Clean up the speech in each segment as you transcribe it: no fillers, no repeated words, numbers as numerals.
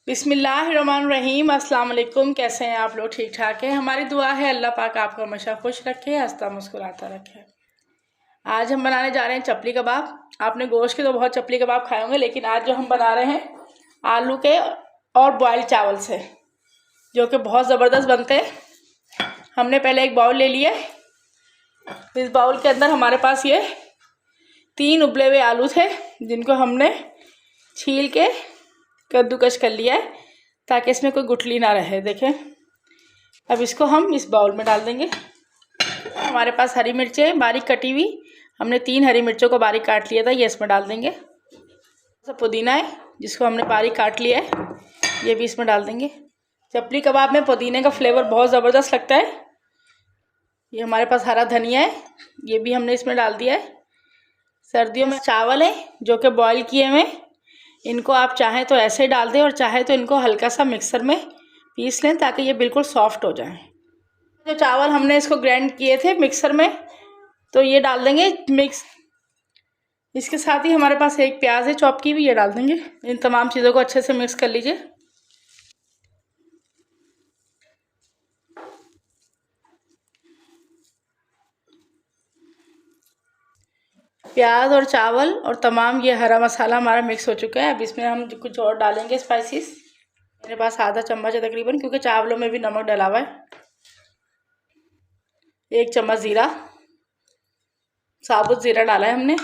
बिस्मिल्लाहिर्रहमानिर्रहीम। अस्सलाम वालेकुम। कैसे हैं आप लोग? ठीक ठाक है। हमारी दुआ है अल्लाह पाक आपको हमेशा खुश रखे, हंसता मुस्कुराता रखे। आज हम बनाने जा रहे हैं चपली कबाब। आपने गोश्त के तो बहुत चपली कबाब खाए होंगे, लेकिन आज जो हम बना रहे हैं आलू के और बॉयल चावल से, जो कि बहुत ज़बरदस्त बनते हैं। हमने पहले एक बाउल ले लिया। इस बाउल के अंदर हमारे पास ये 3 उबले हुए आलू थे, जिनको हमने छील के कद्दूकस कर लिया है ताकि इसमें कोई गुठली ना रहे। देखें, अब इसको हम इस बाउल में डाल देंगे। हमारे पास हरी मिर्चें बारीक कटी हुई, हमने 3 हरी मिर्चों को बारीक काट लिया था, ये इसमें डाल देंगे। सब पुदीना है जिसको हमने बारीक काट लिया है, ये भी इसमें डाल देंगे। चपली कबाब में पुदीने का फ्लेवर बहुत ज़बरदस्त लगता है। ये हमारे पास हरा धनिया है, ये भी हमने इसमें डाल दिया है। सर्दियों में चावल है जो कि बॉयल किए हुए, इनको आप चाहें तो ऐसे ही डाल दें और चाहे तो इनको हल्का सा मिक्सर में पीस लें ताकि ये बिल्कुल सॉफ्ट हो जाए। जो चावल हमने इसको ग्राइंड किए थे मिक्सर में, तो ये डाल देंगे मिक्स। इसके साथ ही हमारे पास एक प्याज है चॉप की हुई, ये डाल देंगे। इन तमाम चीज़ों को अच्छे से मिक्स कर लीजिए। प्याज और चावल और तमाम ये हरा मसाला हमारा मिक्स हो चुका है। अब इसमें हम कुछ और डालेंगे स्पाइसेस। मेरे पास आधा चम्मच है तकरीबन, क्योंकि चावलों में भी नमक डला हुआ है। 1 चम्मच ज़ीरा, साबुत ज़ीरा डाला है हमने,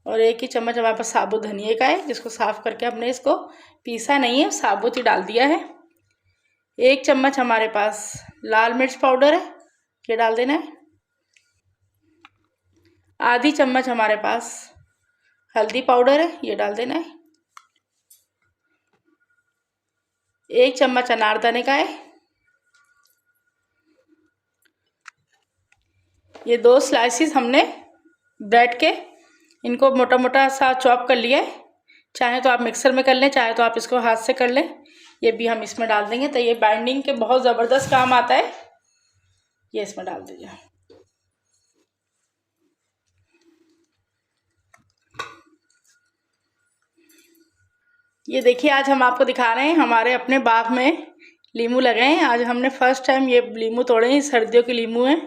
और 1 ही चम्मच हमारे पास साबुत धनिया का है, जिसको साफ़ करके हमने इसको पीसा नहीं है, साबुत ही डाल दिया है। 1 चम्मच हमारे पास लाल मिर्च पाउडर है, ये डाल देना है। आधी चम्मच हमारे पास हल्दी पाउडर है, ये डाल देना है। 1 चम्मच अनारदाने का है। ये 2 स्लाइसिस हमने ब्रेड के, इनको मोटा मोटा सा चॉप कर लिया है। चाहे तो आप मिक्सर में कर लें, चाहे तो आप इसको हाथ से कर लें। ये भी हम इसमें डाल देंगे, तो ये बाइंडिंग के बहुत ज़बरदस्त काम आता है। ये इसमें डाल दीजिए। ये देखिए, आज हम आपको दिखा रहे हैं हमारे अपने बाग में लीमू लगे हैं। आज हमने फर्स्ट टाइम ये लीमू तोड़े हैं, सर्दियों के लीमू हैं।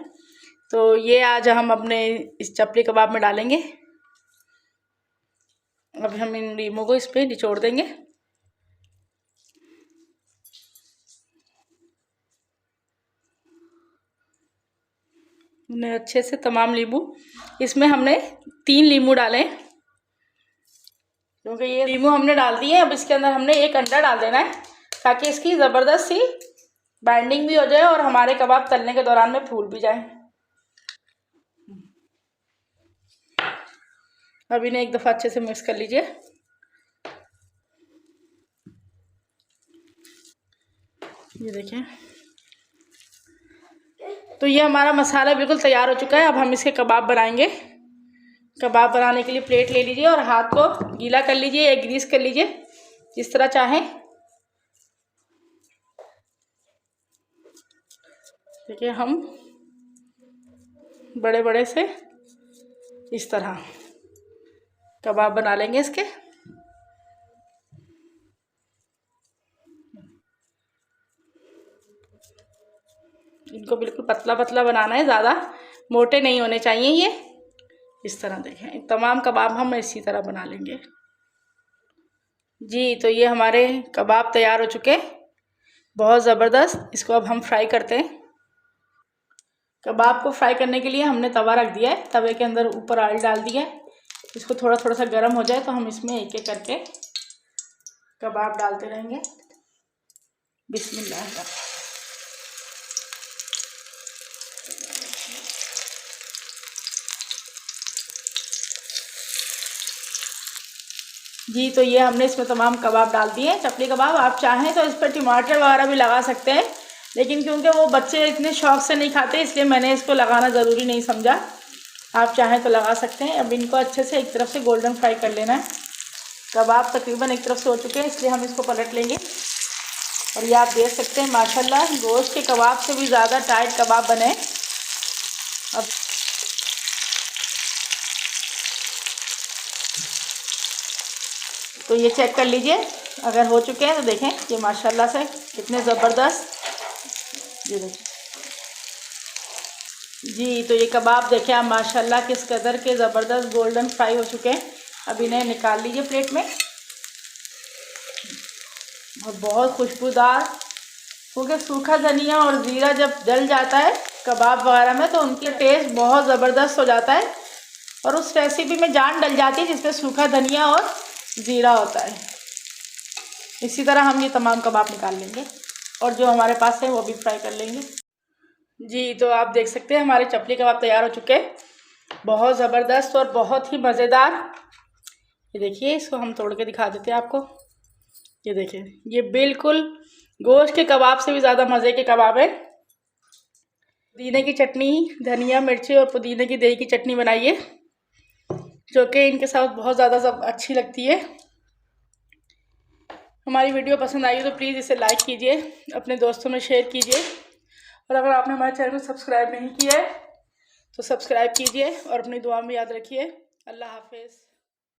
तो ये आज हम अपने इस चपली कबाब में डालेंगे। अब हम इन लीमू को इस पर निचोड़ देंगे। हमने अच्छे से तमाम लीमू, इसमें हमने 3 लीमू डाले, क्योंकि ये लीमू हमने डाल दिए। अब इसके अंदर हमने 1 अंडा डाल देना है ताकि इसकी ज़बरदस्त सी बाइंडिंग भी हो जाए और हमारे कबाब तलने के दौरान में फूल भी जाए। अब इन्हें एक दफ़ा अच्छे से मिक्स कर लीजिए। ये देखें, तो ये हमारा मसाला बिल्कुल तैयार हो चुका है। अब हम इसके कबाब बनाएंगे। कबाब बनाने के लिए प्लेट ले लीजिए और हाथ को गीला कर लीजिए या ग्रीस कर लीजिए, जिस तरह चाहें। देखिए, हम बड़े बड़े से इस तरह कबाब बना लेंगे इसके। इनको बिल्कुल पतला पतला बनाना है, ज़्यादा मोटे नहीं होने चाहिए ये। इस तरह देखें, तमाम कबाब हम इसी तरह बना लेंगे जी। तो ये हमारे कबाब तैयार हो चुके हैं, बहुत ज़बरदस्त। इसको अब हम फ्राई करते हैं। कबाब को फ्राई करने के लिए हमने तवा रख दिया है, तवे के अंदर ऊपर ऑयल डाल दिया है। इसको थोड़ा थोड़ा सा गर्म हो जाए तो हम इसमें एक एक करके कबाब डालते रहेंगे। बिस्मिल्लाह। जी, तो ये हमने इसमें तमाम कबाब डाल दिए। चपली कबाब आप चाहें तो इस पर टमाटर वगैरह भी लगा सकते हैं, लेकिन क्योंकि वो बच्चे इतने शौक से नहीं खाते, इसलिए मैंने इसको लगाना ज़रूरी नहीं समझा। आप चाहें तो लगा सकते हैं। अब इनको अच्छे से एक तरफ से गोल्डन फ्राई कर लेना है। कबाब तकरीबन एक तरफ से हो चुके हैं, इसलिए हम इसको पलट लेंगे। और ये आप देख सकते हैं माशाल्लाह गोश्त के कबाब से भी ज़्यादा टाइट कबाब बने। अब तो ये चेक कर लीजिए, अगर हो चुके हैं तो देखें ये माशाल्लाह से कितने ज़बरदस्त। ये देखिए जी, तो ये कबाब देखें आप माशाल्लाह किस कदर के ज़बरदस्त गोल्डन फ्राई हो चुके हैं। अब इन्हें निकाल लीजिए प्लेट में। और बहुत खुशबूदार, क्योंकि सूखा धनिया और ज़ीरा जब डल जाता है कबाब वगैरह में तो उनकी टेस्ट बहुत ज़बरदस्त हो जाता है और उस रेसिपी में जान डल जाती है जिसमें सूखा धनिया और ज़ीरा होता है। इसी तरह हम ये तमाम कबाब निकाल लेंगे और जो हमारे पास है वो भी फ्राई कर लेंगे। जी, तो आप देख सकते हैं हमारे चपली कबाब तैयार हो चुके हैं, बहुत ज़बरदस्त और बहुत ही मज़ेदार। ये देखिए, इसको हम तोड़ के दिखा देते हैं आपको। ये देखिए, ये बिल्कुल गोश्त के कबाब से भी ज़्यादा मज़े के कबाब है। पुदीने की चटनी, धनिया मिर्ची और पुदीने की दही की चटनी बनाइए, जो कि इनके साथ बहुत ज़्यादा अच्छी लगती है। हमारी वीडियो पसंद आई हो तो प्लीज़ इसे लाइक कीजिए, अपने दोस्तों में शेयर कीजिए और अगर आपने हमारे चैनल को सब्सक्राइब नहीं किया है तो सब्सक्राइब कीजिए और अपनी दुआ में याद रखिए। अल्लाह हाफिज़।